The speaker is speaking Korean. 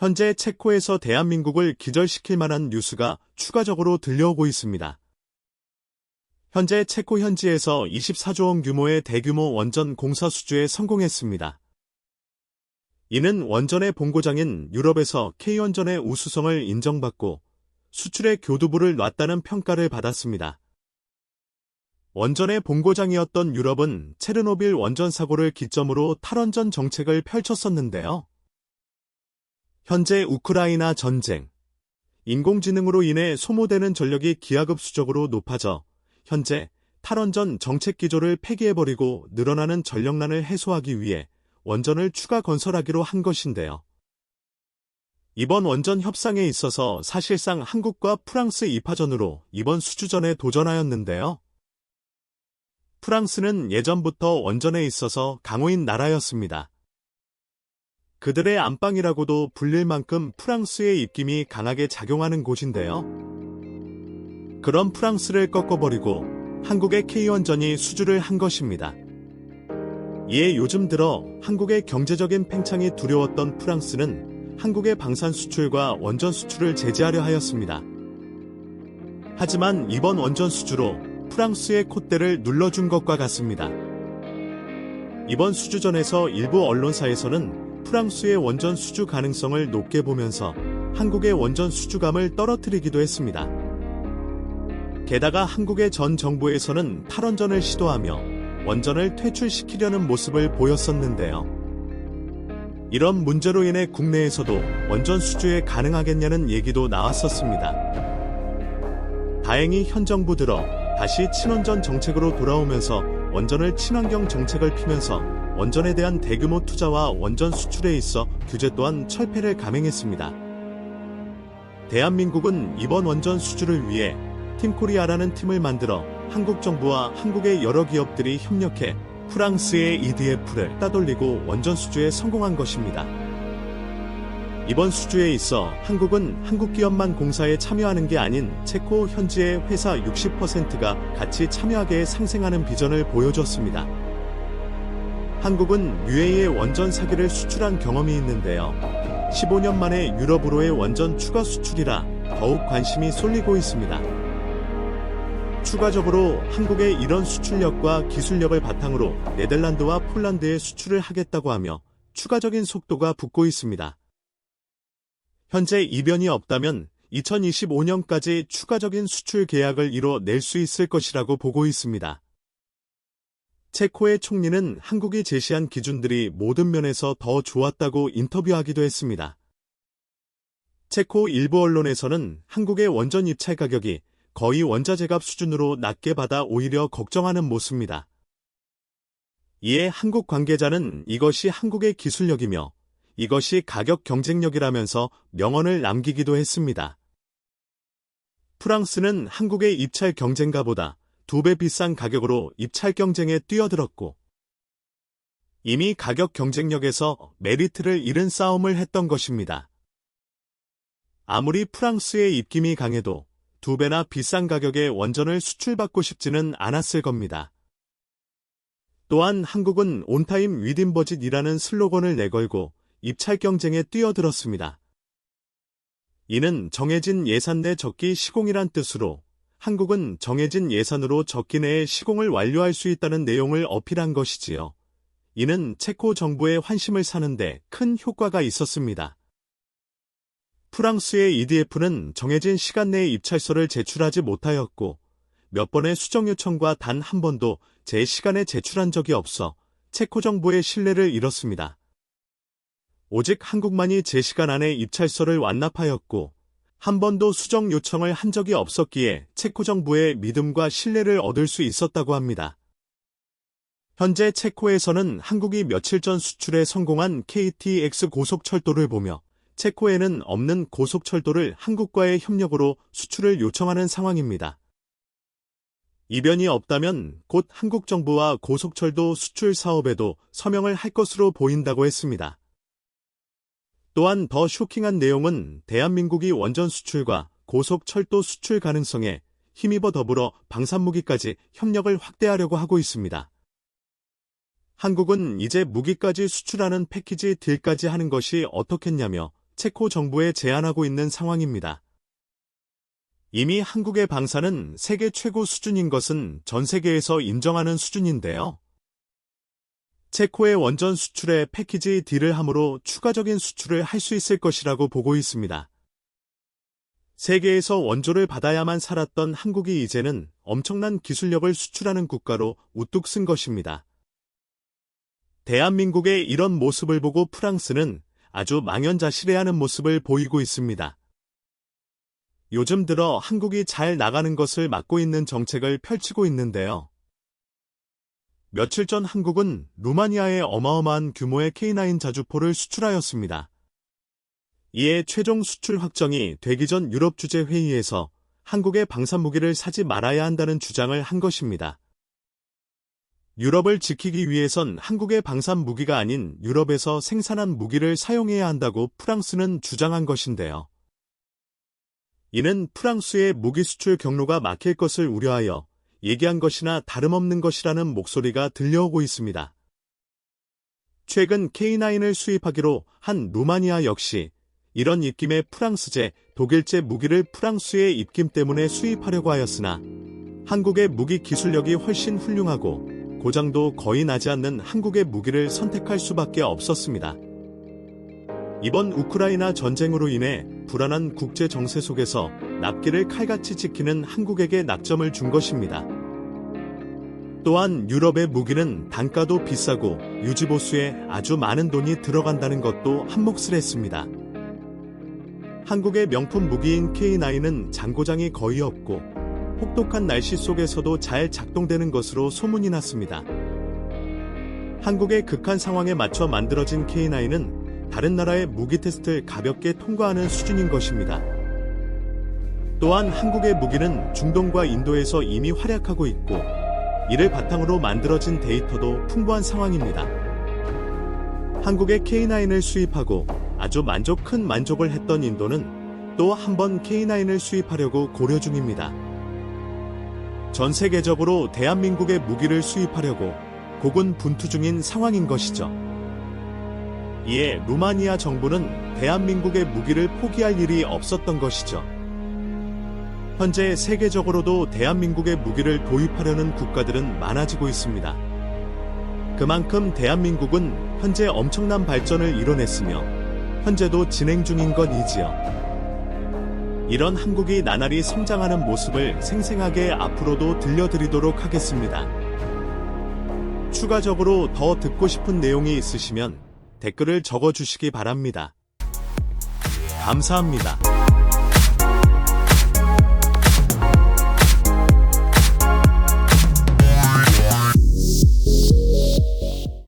현재 체코에서 대한민국을 기절시킬 만한 뉴스가 추가적으로 들려오고 있습니다. 현재 체코 현지에서 24조 원 규모의 대규모 원전 공사 수주에 성공했습니다. 이는 원전의 본고장인 유럽에서 K원전의 우수성을 인정받고 수출의 교두보를 놨다는 평가를 받았습니다. 원전의 본고장이었던 유럽은 체르노빌 원전 사고를 기점으로 탈원전 정책을 펼쳤었는데요. 현재 우크라이나 전쟁, 인공지능으로 인해 소모되는 전력이 기하급수적으로 높아져 현재 탈원전 정책 기조를 폐기해버리고 늘어나는 전력난을 해소하기 위해 원전을 추가 건설하기로 한 것인데요. 이번 원전 협상에 있어서 사실상 한국과 프랑스 2파전으로 이번 수주전에 도전하였는데요. 프랑스는 예전부터 원전에 있어서 강호인 나라였습니다. 그들의 안방이라고도 불릴 만큼 프랑스의 입김이 강하게 작용하는 곳인데요. 그런 프랑스를 꺾어버리고 한국의 K원전이 수주를 한 것입니다. 이에 요즘 들어 한국의 경제적인 팽창이 두려웠던 프랑스는 한국의 방산 수출과 원전 수출을 제재하려 하였습니다. 하지만 이번 원전 수주로 프랑스의 콧대를 눌러준 것과 같습니다. 이번 수주전에서 일부 언론사에서는 프랑스의 원전 수주 가능성을 높게 보면서 한국의 원전 수주감을 떨어뜨리기도 했습니다. 게다가 한국의 전 정부에서는 탈원전을 시도하며 원전을 퇴출시키려는 모습을 보였었는데요. 이런 문제로 인해 국내에서도 원전 수주에 가능하겠냐는 얘기도 나왔었습니다. 다행히 현 정부 들어 다시 친원전 정책으로 돌아오면서 원전을 친환경 정책을 피면서 원전에 대한 대규모 투자와 원전 수출에 있어 규제 또한 철폐를 감행했습니다. 대한민국은 이번 원전 수주를 위해 팀코리아라는 팀을 만들어 한국 정부와 한국의 여러 기업들이 협력해 프랑스의 EDF를 따돌리고 원전 수주에 성공한 것입니다. 이번 수주에 있어 한국은 한국 기업만 공사에 참여하는 게 아닌 체코 현지의 회사 60%가 같이 참여하게 상생하는 비전을 보여줬습니다. 한국은 UAE의 원전 사기를 수출한 경험이 있는데요. 15년 만에 유럽으로의 원전 추가 수출이라 더욱 관심이 쏠리고 있습니다. 추가적으로 한국의 이런 수출력과 기술력을 바탕으로 네덜란드와 폴란드에 수출을 하겠다고 하며 추가적인 속도가 붙고 있습니다. 현재 이변이 없다면 2025년까지 추가적인 수출 계약을 이뤄낼 수 있을 것이라고 보고 있습니다. 체코의 총리는 한국이 제시한 기준들이 모든 면에서 더 좋았다고 인터뷰하기도 했습니다. 체코 일부 언론에서는 한국의 원전 입찰 가격이 거의 원자재값 수준으로 낮게 받아 오히려 걱정하는 모습입니다. 이에 한국 관계자는 이것이 한국의 기술력이며 이것이 가격 경쟁력이라면서 명언을 남기기도 했습니다. 프랑스는 한국의 입찰 경쟁가보다 2배 비싼 가격으로 입찰 경쟁에 뛰어들었고 이미 가격 경쟁력에서 메리트를 잃은 싸움을 했던 것입니다. 아무리 프랑스의 입김이 강해도 2배나 비싼 가격에 원전을 수출받고 싶지는 않았을 겁니다. 또한 한국은 온타임 위딘 버짓이라는 슬로건을 내걸고 입찰 경쟁에 뛰어들었습니다. 이는 정해진 예산 내 적기 시공이란 뜻으로 한국은 정해진 예산으로 적기 내에 시공을 완료할 수 있다는 내용을 어필한 것이지요. 이는 체코 정부의 환심을 사는데 큰 효과가 있었습니다. 프랑스의 EDF는 정해진 시간 내에 입찰서를 제출하지 못하였고 몇 번의 수정 요청과 단 한 번도 제 시간에 제출한 적이 없어 체코 정부의 신뢰를 잃었습니다. 오직 한국만이 제 시간 안에 입찰서를 완납하였고 한 번도 수정 요청을 한 적이 없었기에 체코 정부의 믿음과 신뢰를 얻을 수 있었다고 합니다. 현재 체코에서는 한국이 며칠 전 수출에 성공한 KTX 고속철도를 보며 체코에는 없는 고속철도를 한국과의 협력으로 수출을 요청하는 상황입니다. 이변이 없다면 곧 한국 정부와 고속철도 수출 사업에도 서명을 할 것으로 보인다고 했습니다. 또한 더 쇼킹한 내용은 대한민국이 원전 수출과 고속철도 수출 가능성에 힘입어 더불어 방산무기까지 협력을 확대하려고 하고 있습니다. 한국은 이제 무기까지 수출하는 패키지 딜까지 하는 것이 어떻겠냐며 체코 정부에 제안하고 있는 상황입니다. 이미 한국의 방사는 세계 최고 수준인 것은 전 세계에서 인정하는 수준인데요. 체코의 원전 수출에 패키지 딜을 함으로 추가적인 수출을 할 수 있을 것이라고 보고 있습니다. 세계에서 원조를 받아야만 살았던 한국이 이제는 엄청난 기술력을 수출하는 국가로 우뚝 쓴 것입니다. 대한민국의 이런 모습을 보고 프랑스는 아주 망연자실해하는 모습을 보이고 있습니다. 요즘 들어 한국이 잘 나가는 것을 막고 있는 정책을 펼치고 있는데요. 며칠 전 한국은 루마니아에 어마어마한 규모의 K9 자주포를 수출하였습니다. 이에 최종 수출 확정이 되기 전 유럽주재회의에서 한국의 방산무기를 사지 말아야 한다는 주장을 한 것입니다. 유럽을 지키기 위해선 한국의 방산무기가 아닌 유럽에서 생산한 무기를 사용해야 한다고 프랑스는 주장한 것인데요. 이는 프랑스의 무기 수출 경로가 막힐 것을 우려하여 얘기한 것이나 다름없는 것이라는 목소리가 들려오고 있습니다. 최근 K9을 수입하기로 한 루마니아 역시 이런 입김의 프랑스제, 독일제 무기를 프랑스의 입김 때문에 수입하려고 하였으나 한국의 무기 기술력이 훨씬 훌륭하고 고장도 거의 나지 않는 한국의 무기를 선택할 수밖에 없었습니다. 이번 우크라이나 전쟁으로 인해 불안한 국제 정세 속에서 납기를 칼같이 지키는 한국에게 낙점을 준 것입니다. 또한 유럽의 무기는 단가도 비싸고 유지보수에 아주 많은 돈이 들어간다는 것도 한몫을 했습니다. 한국의 명품 무기인 K9은 장고장이 거의 없고 혹독한 날씨 속에서도 잘 작동되는 것으로 소문이 났습니다. 한국의 극한 상황에 맞춰 만들어진 K9은 다른 나라의 무기 테스트를 가볍게 통과하는 수준인 것입니다. 또한 한국의 무기는 중동과 인도에서 이미 활약하고 있고 이를 바탕으로 만들어진 데이터도 풍부한 상황입니다. 한국의 K9을 수입하고 아주 큰 만족을 했던 인도는 또 한 번 K9을 수입하려고 고려 중입니다. 전 세계적으로 대한민국의 무기를 수입하려고 고군분투 중인 상황인 것이죠. 이에 루마니아 정부는 대한민국의 무기를 포기할 일이 없었던 것이죠. 현재 세계적으로도 대한민국의 무기를 도입하려는 국가들은 많아지고 있습니다. 그만큼 대한민국은 현재 엄청난 발전을 이뤄냈으며 현재도 진행 중인 것이지요. 이런 한국이 나날이 성장하는 모습을 생생하게 앞으로도 들려드리도록 하겠습니다. 추가적으로 더 듣고 싶은 내용이 있으시면 댓글을 적어주시기 바랍니다. 감사합니다.